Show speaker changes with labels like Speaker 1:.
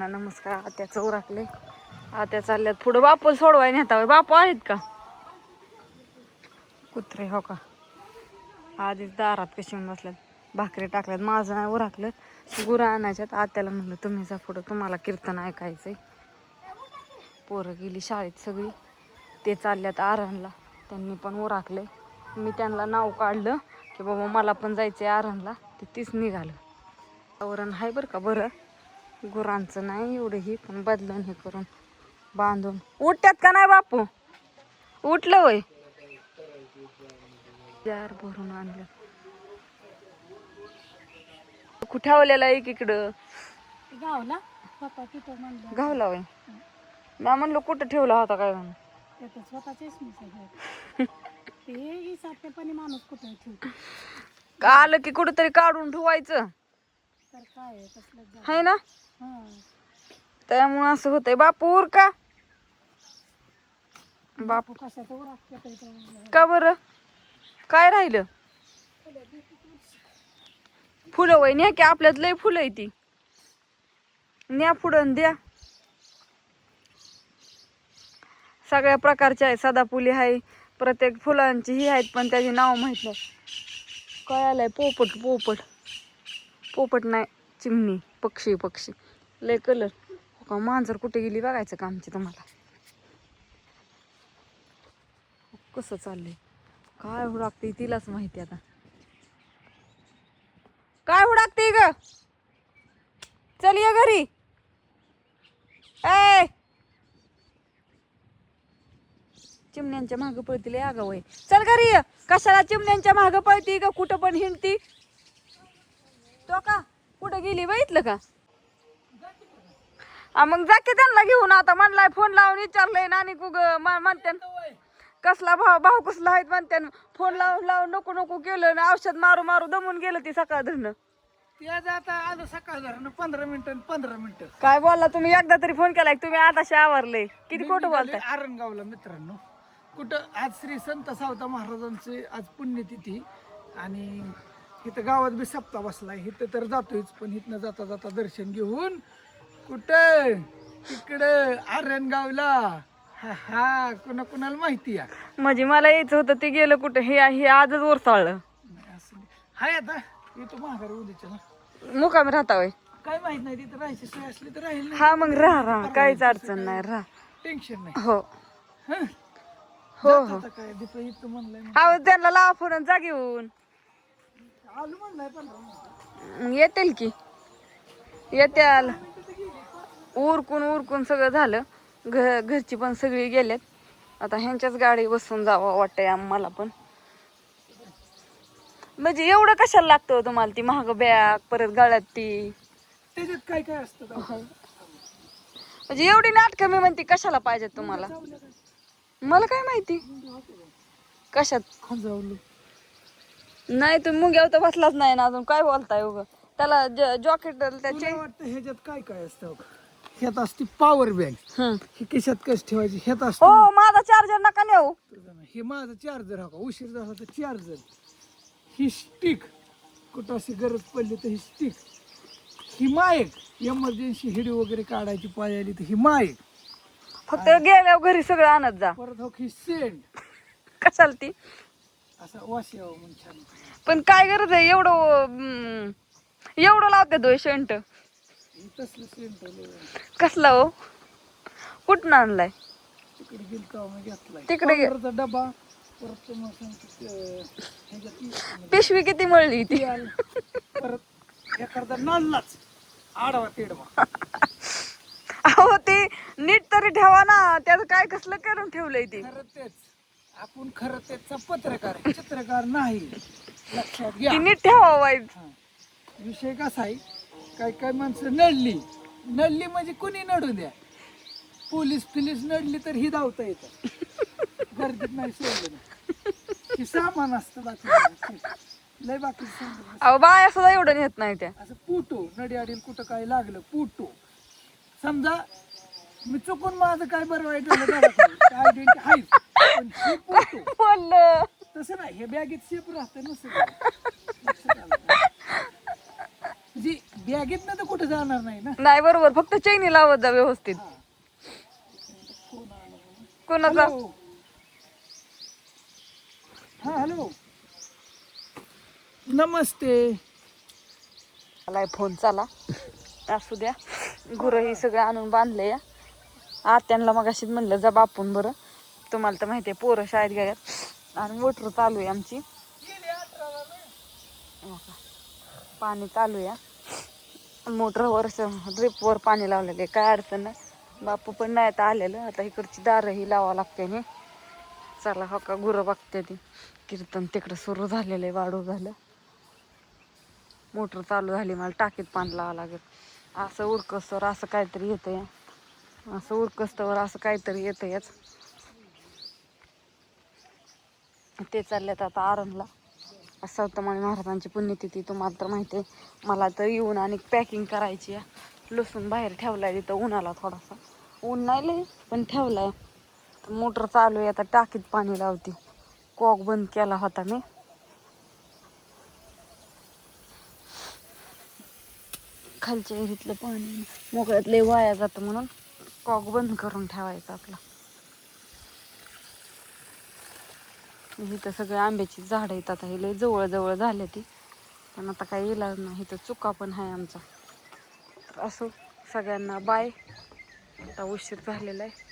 Speaker 1: नमस्कार. आत्याचं उरकले, आत्या चालल्यात पुढं. बापू सोडवाय नेता. बापू आहेत का? कुत्रे हो का, आधीच दारात कशी बसल्यात. भाकरी टाकल्यात. माझं नाही उरकलं, गुरं आणायच्यात. आत्याला म्हणलं तुम्ही जा पुढं, तुम्हाला कीर्तन ऐकायचंय. पोरं गेली शाळेत सगळी, ते चालल्यात आरणला. त्यांनी पण उरकले. मी त्यांना नाव काढलं की बाबा मला पण जायचंय आरणला, ते तीच निघालं. आवरण आहे बरं का. बरं गुरांचं नाही एवढं ही, पण बदलून हे करून बांधून उठत्यात का नाही. बापू उठलं वय, जार भरून आणलं. कुठे ठेवलेला एक इकडं
Speaker 2: गावला पप्पा तिथं म्हणलं
Speaker 1: गावला वय. मी म्हणलं कुठं ठेवला होता काय म्हणून.
Speaker 2: त्याचं स्वतःचेच मी सगळं ते साठेपणी माणूस कुठं ठेवतो.
Speaker 1: आलं की कुठंतरी काढून ठेवायचं
Speaker 2: तर काय आहे तसलं
Speaker 1: है ना.
Speaker 2: हां
Speaker 1: त्यामुळे असं होतंय. बापूर का
Speaker 2: बापू कशाचं उरकलं
Speaker 1: का बरं, काय राहिलं. फुलं वय न्या की, आपल्यात लय फुलं आहे ती. न्या पुढं द्या. सगळ्या प्रकारचे आहे. सदाफुली आहे, प्रत्येक फुलांची ही आहेत, पण त्याची नाव माहित नाही. काय आलंय पोपट. पोपट पोपट नाही, चिमणी. पक्षी पक्षी लय कलर. हो का, मांजर कुठे गेली बघायचं का आमची तुम्हाला. कसं चाललंय काय हुडाकते तिलाच माहिती. आता काय हुडाकते ग, चल ये घरी. ए चिमण्यांच्या मागं पळतील आगाव आहे. चल घरी ये. कशाला चिमण्यांच्या मागं पळती ग, कुठं पण हिंडती. तो का कुठं गेली बघितलं का. मग जा की त्यांना घेऊन. आता म्हणलाय फोन लावून विचारलंय नानी कुग म्हणते कसला भाऊ कसला आहेत म्हणते. फोन लावून लावून नको नको केलं ना, औषध मारू मारू दमून गेलं ती सकाळ धरणं.
Speaker 2: आता आलो सकाळ धरणं 15 मिनिटं
Speaker 1: काय बोलला तुम्ही. एकदा तरी फोन केलाय तुम्ही. आताशी आवरले. किती खोटं बोलताय.
Speaker 2: आरणगावला मित्रांनो. कुठं आज श्री संत सावता महाराजांची आज पुण्यतिथी आणि इथं गावात बी सप्ताह बसलाय. इथं तर जातोयच, पण इथनं जाता जाता दर्शन घेऊन कुठं तिकडं आरणगावला. हा हा कुणा कुणाला माहिती आहे.
Speaker 1: म्हणजे मला यायचं होतं, ते गेलं कुठं. हे आजच ओरसाळलं.
Speaker 2: हाय आता येतो महागारी उद्याच्या ना.
Speaker 1: मुकामी राहता वय.
Speaker 2: काय माहित नाही, तिथं राहायची सोय असली तर राहील.
Speaker 1: हा मग राहा काहीच अडचण नाही. राहा
Speaker 2: टेन्शन नाही.
Speaker 1: हो
Speaker 2: हं?
Speaker 1: हो
Speaker 2: जात
Speaker 1: हो.
Speaker 2: आता काय दीपा इथं म्हणलंय
Speaker 1: हा त्यांना लावा फोन जा घेऊन.
Speaker 2: आलो म्हणलाय 15 मिनिटं.
Speaker 1: येतील की येत्याल. उरकून उरकून सगळं झालं. घरची पण सगळी गेलेत. आता ह्यांच्याच गाडी बसून जावं वाटतंय आम्हाला पण. म्हणजे एवढं कशाला लागतं तुम्हाला ती महाग बॅग, परत गळ्यात ती.
Speaker 2: त्याच्यात काय काय असतं
Speaker 1: म्हणजे एवढी नाटकं मी म्हणते कशाला पाहिजेत तुम्हाला. मला काय माहिती कशात. नाही तुम्ही मुंग्यावर तर बसलाच नाही ना अजून. काय बोलताय उगं. त्याला जॉकेट त्याचे
Speaker 2: वाटतं ह्याच्यात काय काय असतं. ह्यात असते पॉवर बँक. ही खिशात कशी ठेवायची ह्यात असतं.
Speaker 1: हो माझा चार्जर नका नेऊ.
Speaker 2: हे माझं चार्जर. हा का उशीर झाला तर चार्जर. ही स्टिक कुठं अशी गरज पडली तर ही स्टिक. ही माईक एमर्जन्सी व्हिडिओ वगैरे काढायची पाय आली तर ही माईक.
Speaker 1: फक्त गेल्यावर घरी सगळं आणत जा.
Speaker 2: परत हो ही सेंट.
Speaker 1: कशाला ती
Speaker 2: असं वास यावं म्हणून छान.
Speaker 1: पण काय गरज आहे एवढं. एवढं लावते तो शेंट.
Speaker 2: तसलं सेंट
Speaker 1: कसला हो, कुठं आणलाय.
Speaker 2: तिकडे गेलतो मग घेतलाय.
Speaker 1: तिकडे
Speaker 2: powder चा डबा. परत मग ह्याच्यात
Speaker 1: पिशवी किती मळली ती.
Speaker 2: तेल. परत एखादा नाल्लाच आडवा तेडवा.
Speaker 1: अहो ते नीट तरी ठेवा ना. त्याचं काय कसलं करून ठेवलंय ते.
Speaker 2: खरं तेच आपण खरं त्याचा पत्रकार आहे, चित्रकार नाही. लक्षात घ्या.
Speaker 1: ती नीट ठेवा वाईट.
Speaker 2: विषय कसा आहे, काय काय माणसं नडली म्हणजे कुणी नडू द्या. पोलीस फिलीस नडली तर ही धावता येतं. गर्दीत नाही सोडलं ना. ही सामान असतं बाकी लय बाकी.
Speaker 1: अहो बाया सुद्धा एवढं नेत नाही त्या.
Speaker 2: असं पुटो नडी अडील कुठं काय लागलं पुटो. समजा मी चुकून माझं काय बरं वाईट झालं आयडेंटिटी आहे, पण हे पुटो
Speaker 1: बोललं
Speaker 2: तसं नाही. हे बॅगेत शेप राहतं नसतं. जी बॅगेत ना तर कुठे जाणार नाही ना.
Speaker 1: नाही बरोबर, फक्त चैनी लावत जा व्यवस्थित. कोणाचा?
Speaker 2: हॅलो. हा हॅलो, नमस्ते.
Speaker 1: आलाय फोन, चला असू द्या. गुरं ही सगळं आणून बांधले या. आत्यांना मग अशीच म्हणलं जा बापून बरं, तुम्हाला तर माहिती आहे पोरं शाळेत गेल्यात. आणि मोटर चालू आहे आमची, हो का. पाणी चालू आहे मोटरवर, ड्रिपवर पाणी लावलेलं आहे, काय अडचण नाही. बापू पण नाही आता आलेलं, आता इकडची दारं ही लावावं लागते ना. चला हो का, गुरं बघते ती. कीर्तन तिकडं सुरू झालेलं आहे, वाढू झालं. मोटर चालू झाली, मला टाकीत पाणी लावावं लागेल. असं उरकस्तवर असं काहीतरी येतं या, असं उरकस्तवर असं काहीतरी येतं याच. ते चाललेत आता आरणला. सौतमाळी महाराजांची पुण्यतिथी तुम्हाला तर माहिती आहे. मला तर येऊन आणि पॅकिंग करायची आहे. लसूण बाहेर ठेवलाय तिथं उन्हाला, थोडासा ऊन नाही लय पण ठेवलाय. मोटर चालू आहे, आता टाकीत पाणी लावते. कॉक बंद केला होता मी. खालच्या विहिरीतलं पाणी मोकळ्यात लय वाया जातं, म्हणून कॉक बंद करून ठेवायचा आपला. इथं सगळे आंब्याची झाडं आहेत, आता हे लय जवळ जवळ झाले ती, पण आता काही इलाज नाही. इथं चुका पण आहे आमचा. असो, सगळ्यांना बाय. आता उशीर झालेला आहे.